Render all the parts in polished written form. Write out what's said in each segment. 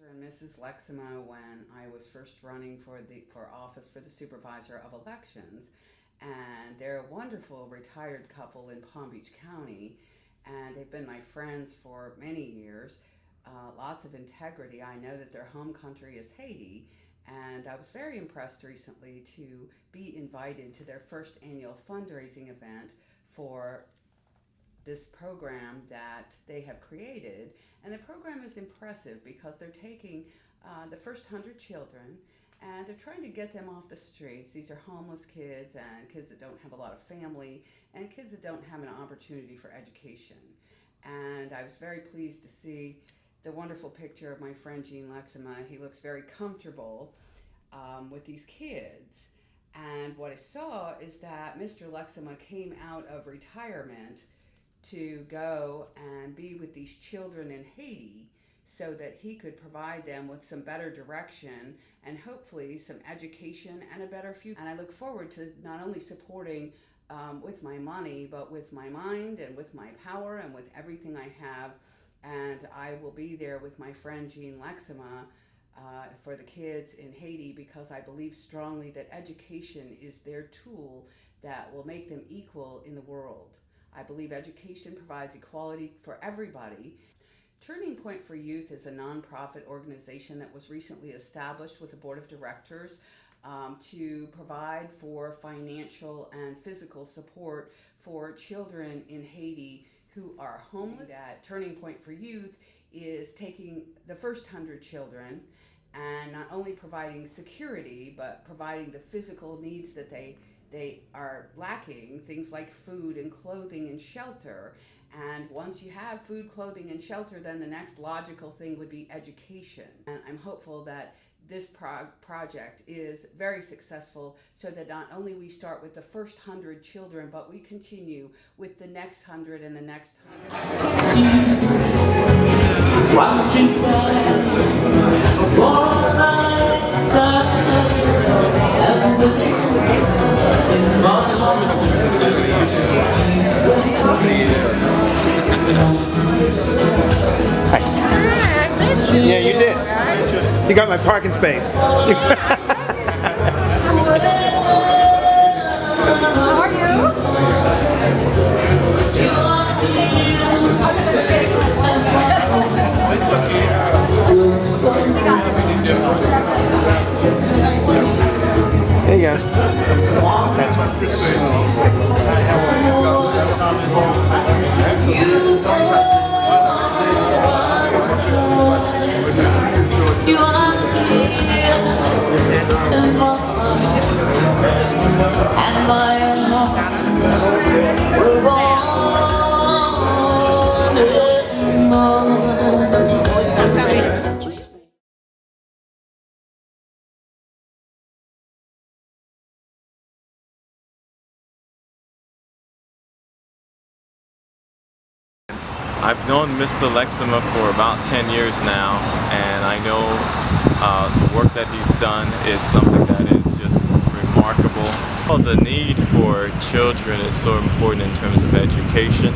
Mr. and Mrs. Leximo when I was first running for office for the supervisor of elections, and they're a wonderful retired couple in Palm Beach County, and they've been my friends for many years. Lots of integrity. I know that their home country is Haiti, and I was very impressed recently to be invited to their first annual fundraising event for this program that they have created. And the program is impressive because they're taking the first 100 children and they're trying to get them off the streets. These are homeless kids and kids that don't have a lot of family and kids that don't have an opportunity for education. And I was very pleased to see the wonderful picture of my friend Gene Lexima. He looks very comfortable with these kids. And what I saw is that Mr. Lexima came out of retirement to go and be with these children in Haiti so that he could provide them with some better direction and hopefully some education and a better future. And I look forward to not only supporting with my money, but with my mind and with my power and with everything I have. And I will be there with my friend Jean Lexima for the kids in Haiti because I believe strongly that education is their tool that will make them equal in the world. I believe education provides equality for everybody. Turning Point for Youth is a nonprofit organization that was recently established with a board of directors to provide for financial and physical support for children in Haiti who are homeless. That Turning Point for Youth is taking the first 100 children and not only providing security but providing the physical needs that they are lacking, things like food and clothing and shelter. And once you have food, clothing, and shelter, then the next logical thing would be education. And I'm hopeful that this project is very successful so that not only we start with the first 100 children, but we continue with the next 100 and the next 100. Yeah, you did. You got my parking space. How are There you go. And my I've known Mr. Lexima for about 10 years now, and I know the work that he's done is something that is just remarkable. Well, the need for children is so important in terms of education,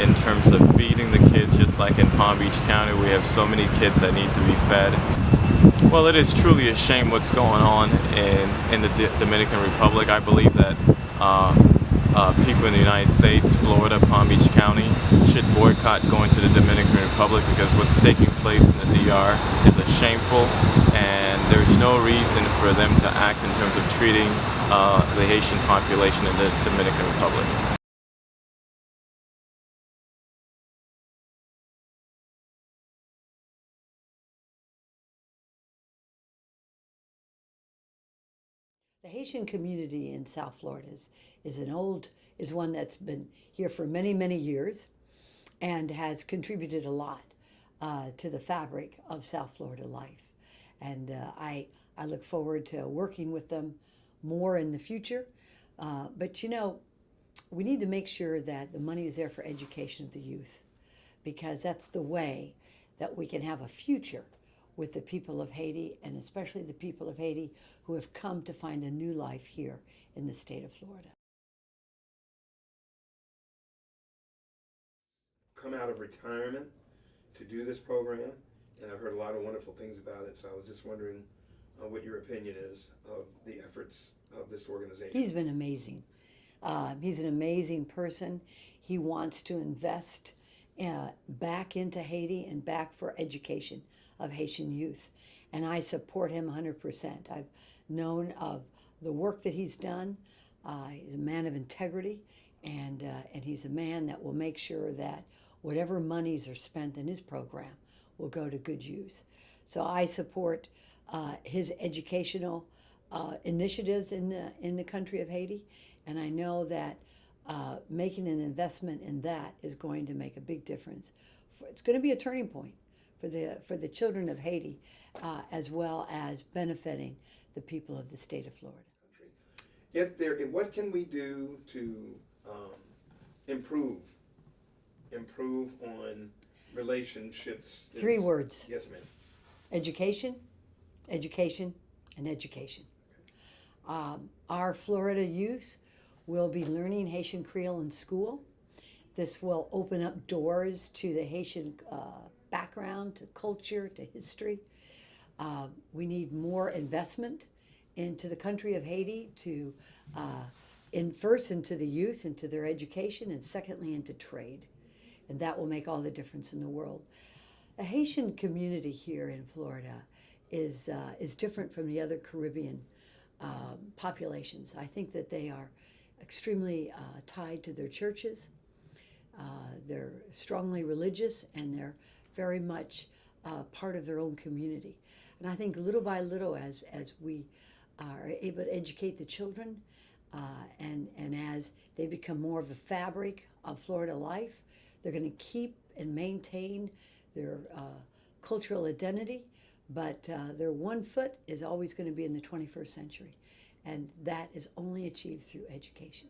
in terms of feeding the kids, just like in Palm Beach County we have so many kids that need to be fed. Well, it is truly a shame what's going on in the Dominican Republic. I believe that people in the United States, Florida, Palm Beach County, should boycott going to the Dominican Republic because what's taking place in the DR is shameful, and there's no reason for them to act in terms of treating the Haitian population in the Dominican Republic. The Haitian community in South Florida is one that's been here for many, many years and has contributed a lot to the fabric of South Florida life. And I look forward to working with them more in the future. But we need to make sure that the money is there for education of the youth because that's the way that we can have a future with the people of Haiti, and especially the people of Haiti who have come to find a new life here in the state of Florida. Come out of retirement to do this program, and I've heard a lot of wonderful things about it, so I was just wondering what your opinion is of the efforts of this organization. He's been amazing. He's an amazing person. He wants to invest back into Haiti and back for education of Haitian youth. And I support him 100%. I've known of the work that he's done. He's a man of integrity, and he's a man that will make sure that whatever monies are spent in his program will go to good use. So I support his educational initiatives in the country of Haiti, and I know that making an investment in that is going to make a big difference. It's going to be a turning point for the children of Haiti, as well as benefiting the people of the state of Florida. What can we do to improve on relationships? 3 words: Yes, ma'am. education, education, and education. Our Florida youth will be learning Haitian Creole in school. This will open up doors to the Haitian background, to culture, to history. We need more investment into the country of Haiti to first into the youth, into their education, and secondly into trade. And that will make all the difference in the world. The Haitian community here in Florida is different from the other Caribbean populations. I think that they are extremely tied to their churches. They're strongly religious, and they're very much part of their own community. And I think little by little, as we are able to educate the children, and as they become more of the fabric of Florida life, they're going to keep and maintain their cultural identity, but their one foot is always going to be in the 21st century. And that is only achieved through education.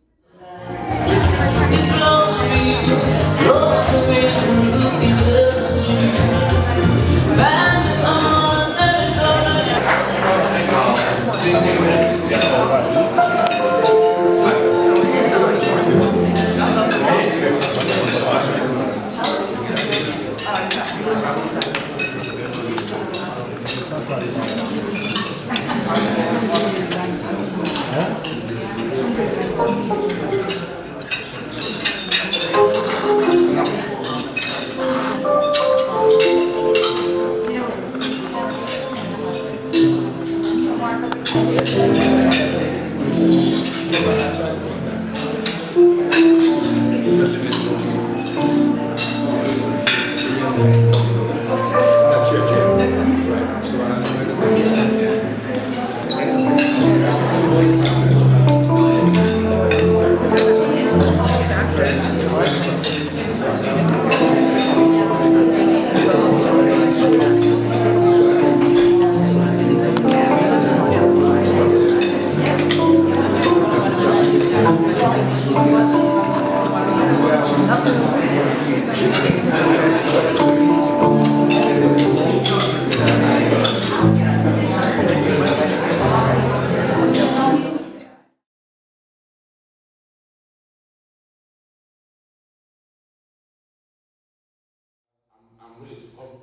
I'm willing to come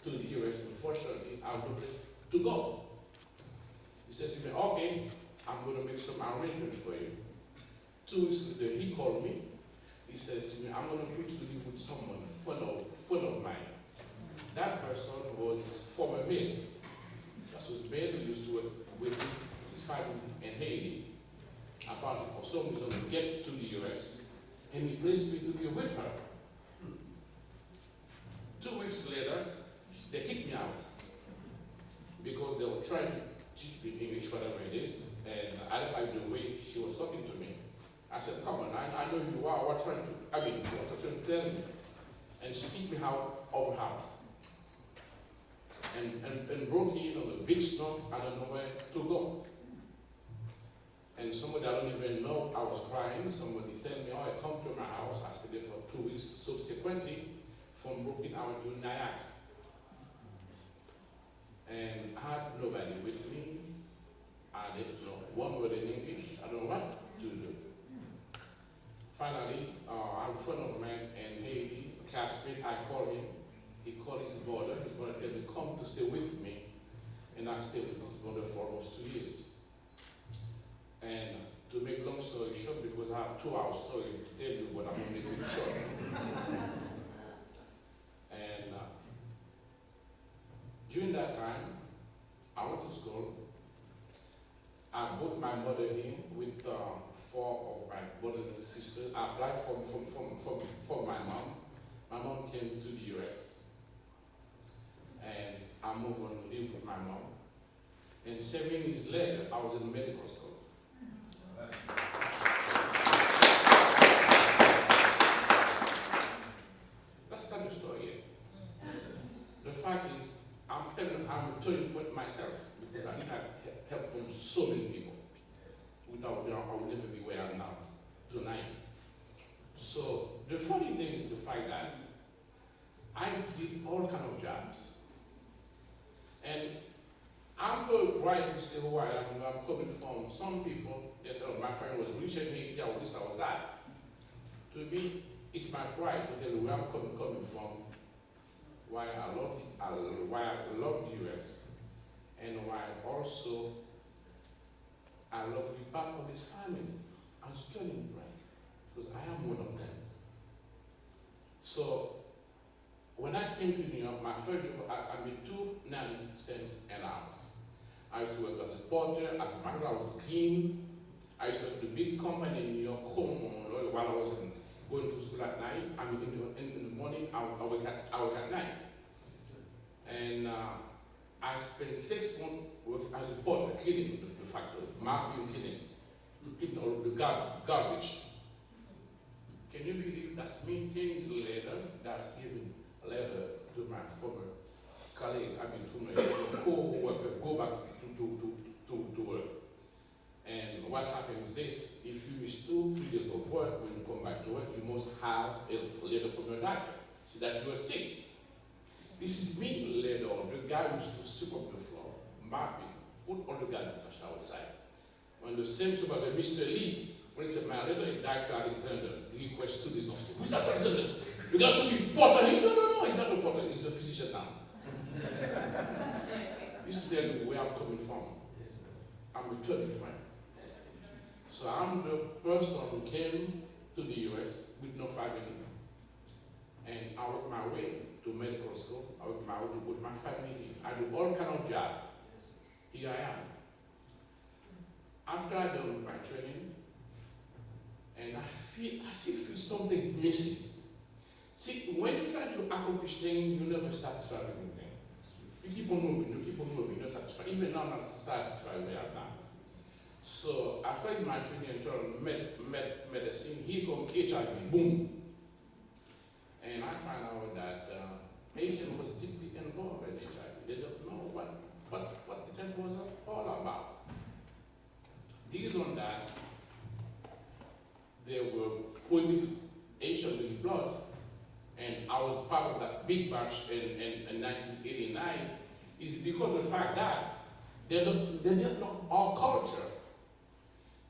to the US. Unfortunately, I have no place to go. He says to me, okay, I'm going to make some arrangements for you. 2 weeks later, he called me. He says to me, I'm going to put you to live with someone, friend of mine. That person was his former maid. That was the maid who used to work with his family in Haiti. Apparently, for some reason, we get to the US, and he placed me to be with her. 2 weeks later, they kicked me out because they were trying to teach me English, whatever it is, and I didn't like the way she was talking to me. I said, come on, I know you are, what trying to tell me. And she kicked me out of her house. And broke in on a big snow, I don't know where to go. And somebody I don't even know, I was crying, somebody told me, oh, I come to my house, I stayed there for 2 weeks subsequently. from Brooklyn, I went to Nyack. And I had nobody with me. I didn't know one word in English. I don't know what to do. Finally, I have a friend of mine in Haiti, a classmate. I called him. He called his brother. His brother told me, come to stay with me. And I stayed with his brother for almost 2 years. And to make long story short, because I have 2 hour story to tell you, but I'm going to make it short. And during that time, I went to school. I brought my mother here with 4 of my brothers and sisters. I applied for my mom. My mom came to the US. And I moved on to live with my mom. And 7 years later, I was in medical school. That's not the story yet. The fact is, I'm turning point myself because I had help from so many people. Without them, I would never be where I am now, tonight. So the funny thing is the fact that I did all kind of jobs. And I'm so right to say who I am. I'm coming from some people that my friend was rich and he was this, I was that. To me, it's my pride to tell you where I'm coming from, why I love the US, and why also I love to be part of this family. I'm telling you, right? Because I am one of them. So when I came to New York, my first job, I made $2.90 an hour. I used to work as a porter, as a manager, I was clean. I used to work at a big company in New York, while I was going to school at night. I mean, in the morning, I work at night. And I spent 6 months working as a porter, cleaning the factory, marking, cleaning all the garbage. Can you believe that's me 10 years later, that's giving a letter to my former colleague, to my co-worker, go back to work. And what happens is this, if you miss 2-3 days of work, when you come back to work, you must have a letter from your doctor, see that you are sick. This is me later on, the guy who used to sweep up the floor, mopping, put all the garbage outside. When the same supervisor, Mr. Lee, when he said, my letter is Dr. Alexander, he requests 2 days off. Who's Dr. Alexander? You got to be porter here? No, he's not a porter, he's a physician now. He's to tell you where I'm coming from. I'm returning, right? So I'm the person who came to the US with no family. And I worked my way to medical school. I worked my way to put my family here. I do all kind of jobs. Here I am. After I done with my training, and I still feel something's missing. See, when you try to accomplish things, you never satisfy with anything. You keep on moving, you're not satisfied. Even now, I'm not satisfied where I'm now. So after my training in medicine, here comes HIV, boom. And I find out that Haitian was deeply involved in HIV. They don't know what HIV was all about. These on that, they were putting Haitian to the blood. And I was part of that big batch in 1989, is because of the fact that they don't know our culture.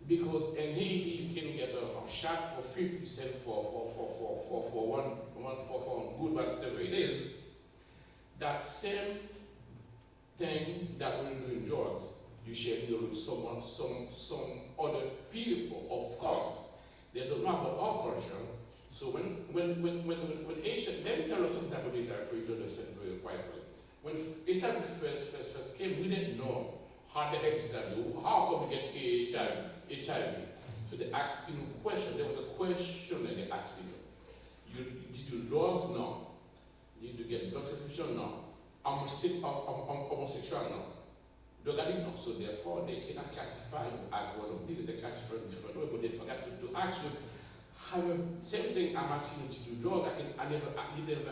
Because in Haiti, you can get a shot for 50 cents for one good, whatever it is. That same thing that when you're doing drugs, you share it with someone, some other people, of course. They don't know about our culture. So when Asian, let me tell you some type of HIV for you to understand very quite well. When HIV first came, we didn't know how the heck is that, how come we get HIV? So they asked him a question. There was a question that they asked him. Did you drugs? No. Did you get blood transfusion? No. Homosexual? No. Drug addict? No. So therefore, they cannot classify you as one of these. They classify you different way, but they forgot to ask you. Same thing I'm asking you to do drug. I never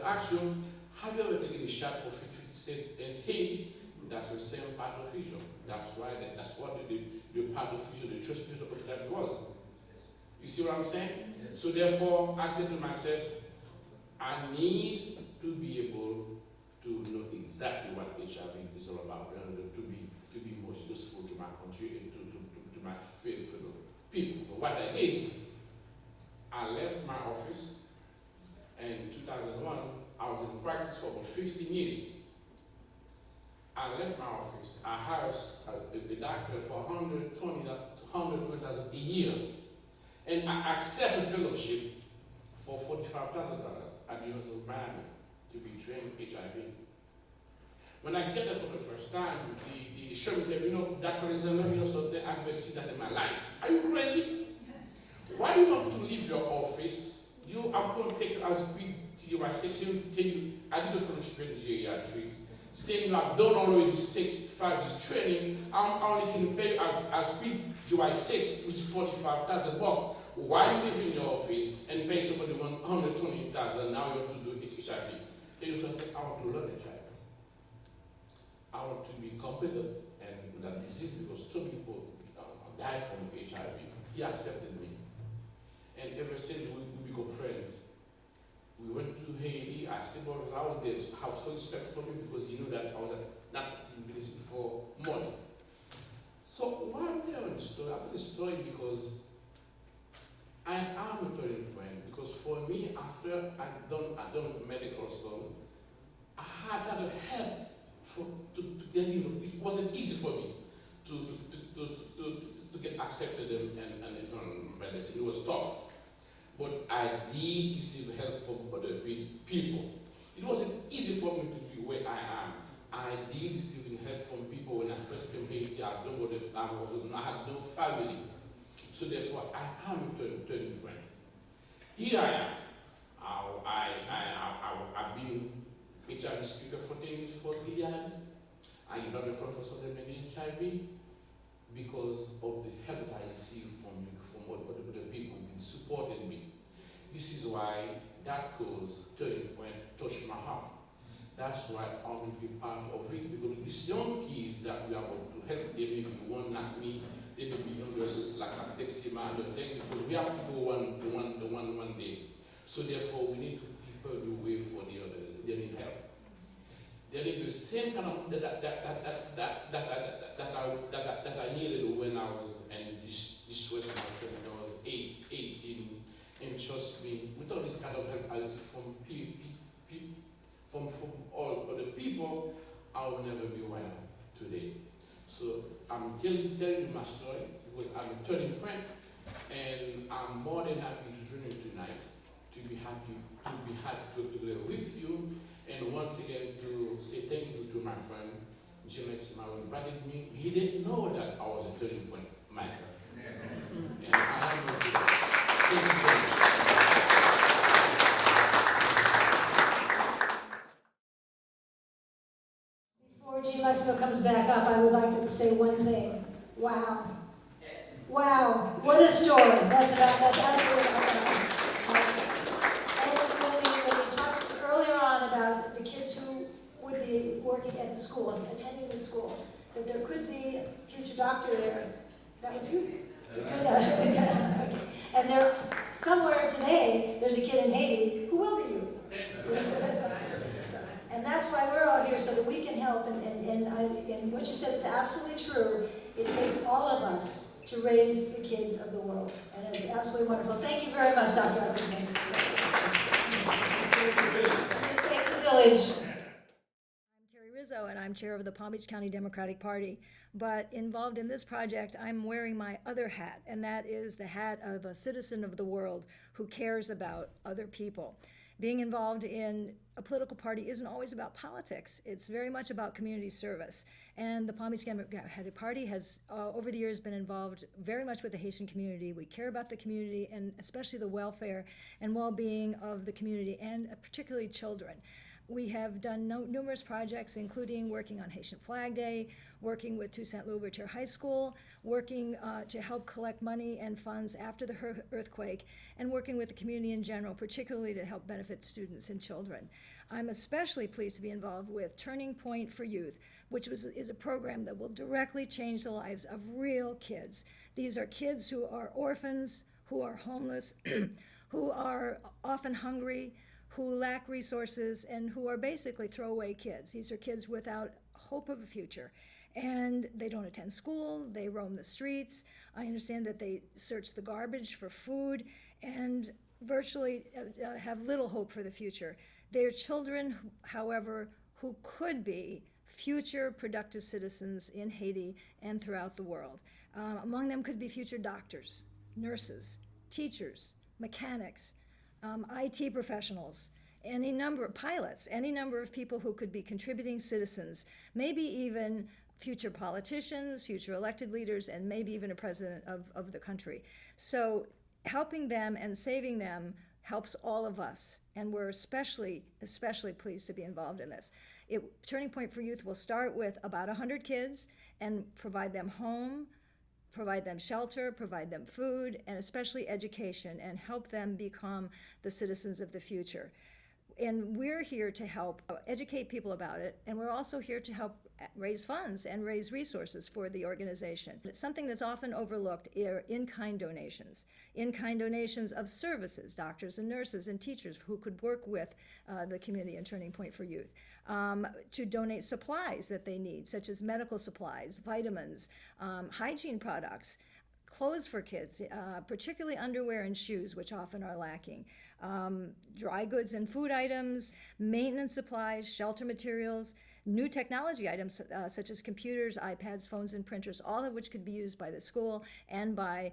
asked you, have you ever taken a shot for 50 cents in Haiti? That's the same pathophysiology. That's why that's what the pathophysiology, the transfusion of that was. You see what I'm saying? Yes. So therefore, I said to myself, I need to be able to know exactly what HIV is all about, in order to be most useful to my country and to my fellow people. So what I did, I left my office, and in 2001, I was in practice for about 15 years. I left my office. I hired a doctor for $120,000 a year, and I accepted a fellowship for $45,000 at the University of Miami to be trained in HIV. When I get there for the first time, the Sherman said, Dr. Elizabeth, something I've never seen that in my life. Are you crazy? Why you want to leave your office? I'm going to take you as big to my section, tell you, I did a fellowship in geriatrics. Saying I've done already 5 years training, I'm only going to pay as big GY6, which is $45,000. Why you live in your office and pay somebody $120,000? Now you have to do HIV. Tell you something, I want to learn HIV. I want to be competent and with that disease because some people die from HIV. He accepted me. And ever since we become friends. We went to Haiti. I stayed because I was there. Have so respect for me because he knew that I was not listening for money. So why I'm telling the story? I tell the story because I am a turning point. Because for me, after I done medical school, I had to help to get it wasn't easy for me to get accepted and internal medicine. It was tough. But I did receive help from other people. It wasn't easy for me to be where I am. I did receive help from people when I first came here. I had no family. So therefore, I am a turning point. Here I am. I've been HIV speaker for 10 years for Gilead. I did not recover from HIV because of the help that I received from other people who've been supporting me. This is why that cause, Turning Point, touched my heart. That's why I want to be part of it, because these young kids that we are going to help, they may be one like me, they may be under like eczema and other things, because we have to go one day. So therefore, we need to prepare the way for the others. They need help. They need the same kind of that I needed when I was in distress myself when I was 18. And trust me, without this kind of help I receive from all other people, I will never be where I am today. So I'm telling you my story because I'm a turning point, and I'm more than happy to join you tonight, to be happy to be together with you, and once again to say thank you to my friend Jim Exima who invited me. He didn't know that I was a turning point myself. And I am a thank you very much. Before Jean Leximo comes back up, I would like to say one thing. Wow. Wow. What a story. That's absolutely And when we talked earlier on about the kids who would be working at the school, attending the school, that there could be a future doctor there, that was you. And there, somewhere today, there's a kid in Haiti who will be you. And that's why we're all here, so that we can help. And what you said is absolutely true. It takes all of us to raise the kids of the world. And it's absolutely wonderful. Thank you very much, Dr. Everything. It takes a village. I'm Terry Rizzo, and I'm chair of the Palm Beach County Democratic Party. But involved in this project, I'm wearing my other hat, and that is the hat of a citizen of the world who cares about other people. Being involved in a political party isn't always about politics. It's very much about community service. And the Palm Beach Democratic Party has, over the years, been involved very much with the Haitian community. We care about the community, and especially the welfare and well-being of the community, and particularly children. We have done numerous projects, including working on Haitian Flag Day, working with Toussaint Louverture High School, working to help collect money and funds after the earthquake, and working with the community in general, particularly to help benefit students and children. I'm especially pleased to be involved with Turning Point for Youth, which is a program that will directly change the lives of real kids. These are kids who are orphans, who are homeless, who are often hungry, who lack resources and who are basically throwaway kids. These are kids without hope of a future. And they don't attend school, they roam the streets. I understand that they search the garbage for food and virtually have little hope for the future. They are children, however, who could be future productive citizens in Haiti and throughout the world. Among them could be future doctors, nurses, teachers, mechanics, IT professionals, any number of pilots, any number of people who could be contributing citizens, maybe even future politicians, future elected leaders, and maybe even a president of the country. So helping them and saving them helps all of us, and we're especially pleased to be involved in this. Turning Point for Youth will start with about 100 kids and provide them home, provide them shelter, provide them food, and especially education, and help them become the citizens of the future. And we're here to help educate people about it, and we're also here to help raise funds and raise resources for the organization. It's something that's often overlooked are in-kind donations. In-kind donations of services, doctors and nurses and teachers who could work with the community and Turning Point for Youth. To donate supplies that they need, such as medical supplies, vitamins, hygiene products, clothes for kids, particularly underwear and shoes, which often are lacking, dry goods and food items, maintenance supplies, shelter materials, new technology items such as computers, iPads, phones, and printers, all of which could be used by the school and by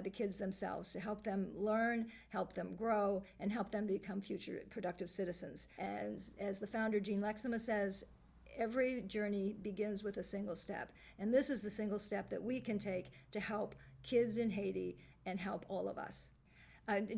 the kids themselves to help them learn, help them grow, and help them become future productive citizens. As the founder, Jean Lexema, says, every journey begins with a single step, and this is the single step that we can take to help kids in Haiti and help all of us.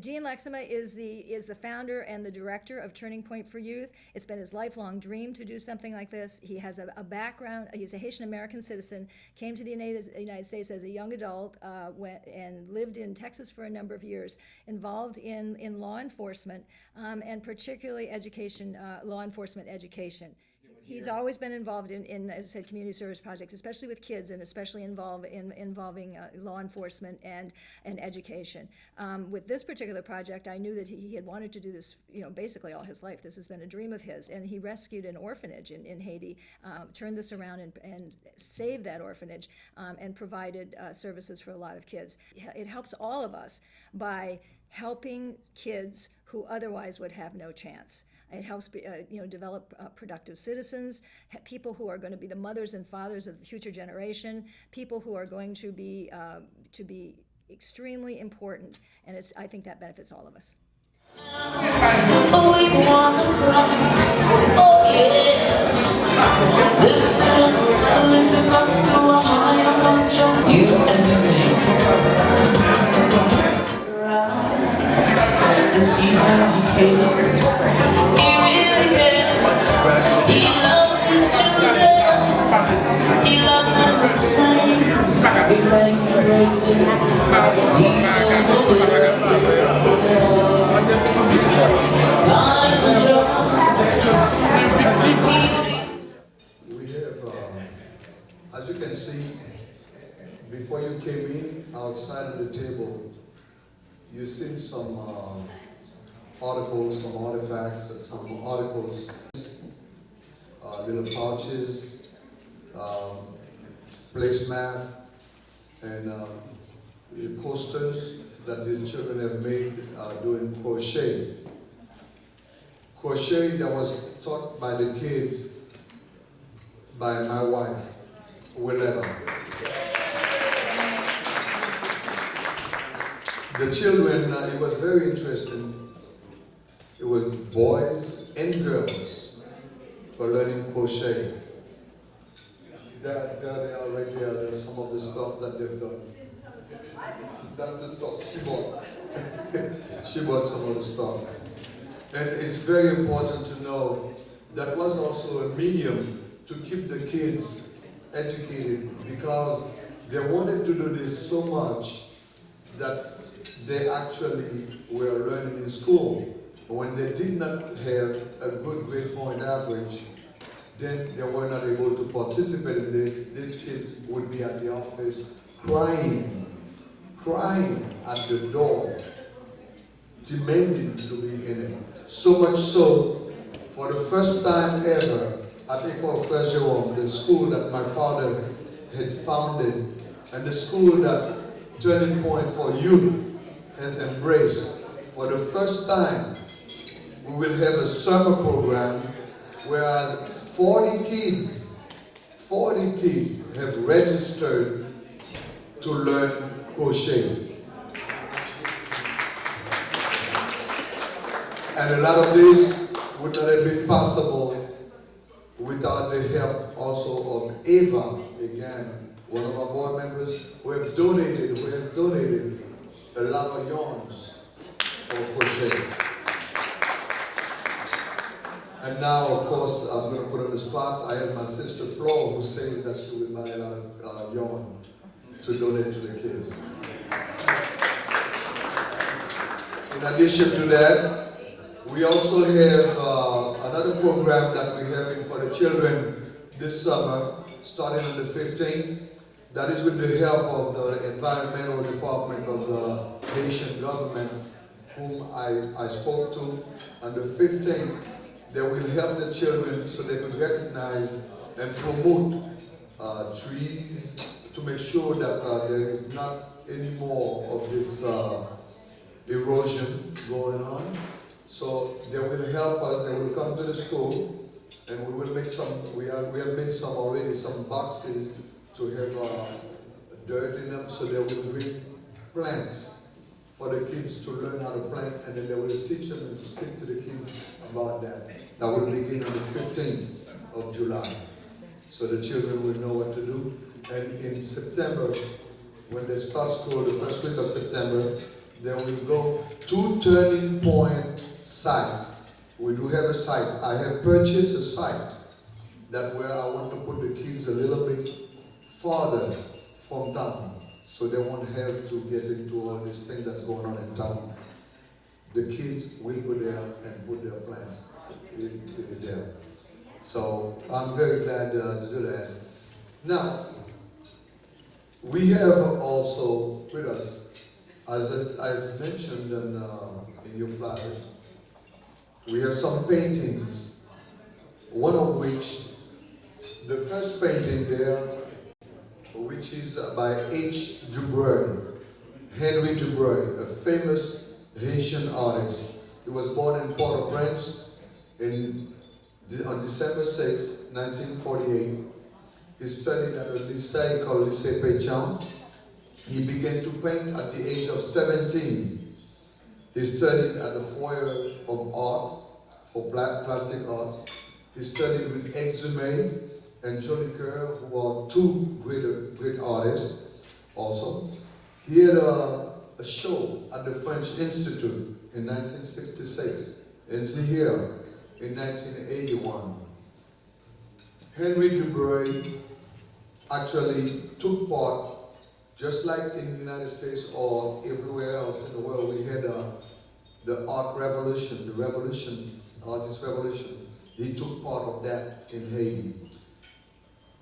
Jean Lexema is the founder and the director of Turning Point for Youth. It's been his lifelong dream to do something like this. He has a background, he's a Haitian American citizen, came to the United States as a young adult and lived in Texas for a number of years, involved in law enforcement and particularly education, law enforcement education. He's always been involved in, as I said, community service projects, especially with kids, and especially involving law enforcement and education. With this particular project, I knew that he had wanted to do this, basically all his life. This has been a dream of his, and he rescued an orphanage in Haiti, turned this around and saved that orphanage, and provided services for a lot of kids. It helps all of us by helping kids who otherwise would have no chance. It helps develop productive citizens, people who are going to be the mothers and fathers of the future generation, people who are going to be extremely important, and I think that benefits all of us. See how he cares. He really cares. He loves his children. He loves them the same. He makes raises. He We have, as you can see, before you came in, outside of the table, you've seen some articles, some artifacts, some articles, little pouches, placemat, and posters that these children have made doing crochet. Crochet that was taught by the kids by my wife, Willetta. The children, it was very interesting. It was boys and girls were learning crochet. There they are right there. There's some of the stuff that they've done. That's the stuff she bought. She bought some of the stuff. And it's very important to know that was also a medium to keep the kids educated, because they wanted to do this so much that they actually were learning in school. When they did not have a good grade point average, then they were not able to participate in this. These kids would be at the office crying at the door, demanding to be in it. So much so, for the first time ever, at École Frère Jérôme, the school that my father had founded, and the school that Turning Point for Youth has embraced, for the first time, we will have a summer program, whereas 40 kids have registered to learn crochet. And a lot of this would not have been possible without the help also of Eva, again, one of our board members who has donated a lot of yarns for crochet. And now, of course, I'm going to put on the spot, I have my sister Flo, who says that she will buy a lot of yarn to donate to the kids. In addition to that, we also have another program that we're having for the children this summer, starting on the 15th. That is with the help of the environmental department of the Haitian government, whom I spoke to. On the 15th, they will help the children so they could recognize and promote trees to make sure that there is not any more of this erosion going on. So they will help us, they will come to the school, and we will make some, we have made some already, some boxes to have dirt in them, so they will bring plants for the kids to learn how to plant, and then they will teach them and speak to the kids about that. That will begin on the 15th of July. So the children will know what to do. And in September, when they start school, the first week of September, they will go to Turning Point site. We do have a site. I have purchased a site that where I want to put the kids a little bit farther from town, so they won't have to get into all this thing that's going on in town. The kids will go there and put their plants there. So I'm very glad to do that. Now, we have also with us, as mentioned in your flyer, we have some paintings, one of which, the first painting there, which is by H. Dubreuil, Henry Dubreuil, a famous Haitian artist. He was born in Port-au-Prince on December 6, 1948. He studied at a lycée called Lycée Pétion. He began to paint at the age of 17. He studied at the Foyer of Art for plastic art. He studied with Exumé and Jolicoeur, who are two great artists also. He had a show at the French Institute in 1966, and Zaire in 1981. Henry Dubreuil actually took part, just like in the United States or everywhere else in the world, we had the art revolution, artist revolution. He took part of that in Haiti,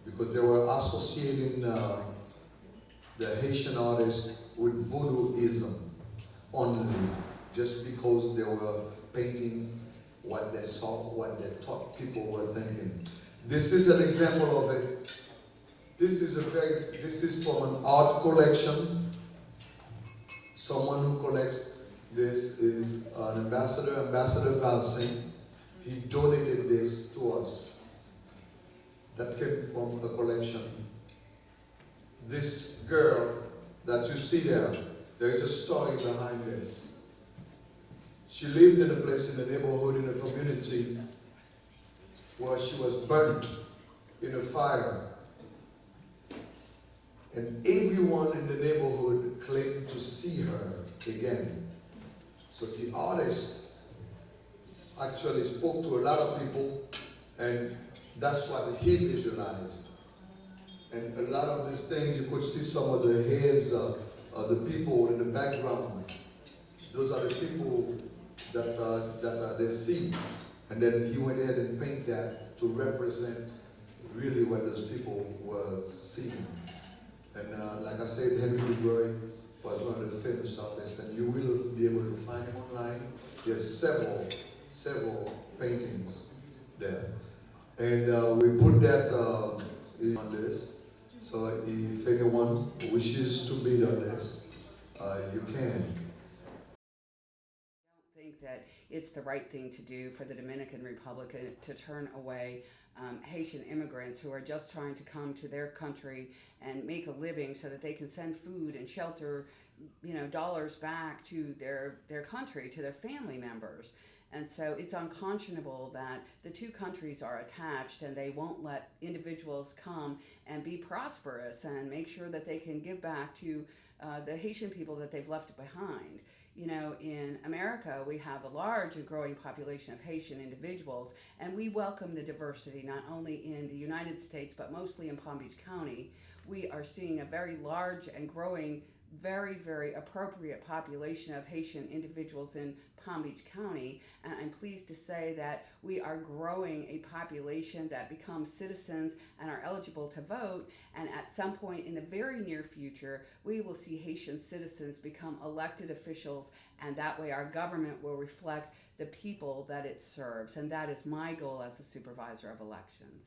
because they were associating the Haitian artists with voodooism only, just because they were painting what they saw, what they thought people were thinking. This is an example of it. This is from an art collection. Someone who collects this is an ambassador, Ambassador Valsing. He donated this to us. That came from a collection. This girl that you see there is a story behind this. She lived in a place in the neighborhood, in a community, where she was burnt in a fire. And everyone in the neighborhood claimed to see her again. So the artist actually spoke to a lot of people, and that's what he visualized. And a lot of these things, you could see some of the heads of the people in the background. Those are the people that they see. And then he went ahead and painted that to represent really what those people were seeing. And like I said, Henry Dubreuil, was one of the famous artists, and you will be able to find him online. There's several paintings there. And we put that on this. So if anyone wishes to bid on this, you can. Think that it's the right thing to do for the Dominican Republic to turn away Haitian immigrants who are just trying to come to their country and make a living so that they can send food and shelter, dollars back to their country, to their family members. And so it's unconscionable that the two countries are attached and they won't let individuals come and be prosperous and make sure that they can give back to the Haitian people that they've left behind. In America, we have a large and growing population of Haitian individuals, and we welcome the diversity not only in the United States, but mostly in Palm Beach County. We are seeing a very large and growing, very, very appropriate population of Haitian individuals in Palm Beach County, and I'm pleased to say that we are growing a population that becomes citizens and are eligible to vote, and at some point in the very near future, we will see Haitian citizens become elected officials, and that way our government will reflect the people that it serves, and that is my goal as a supervisor of elections.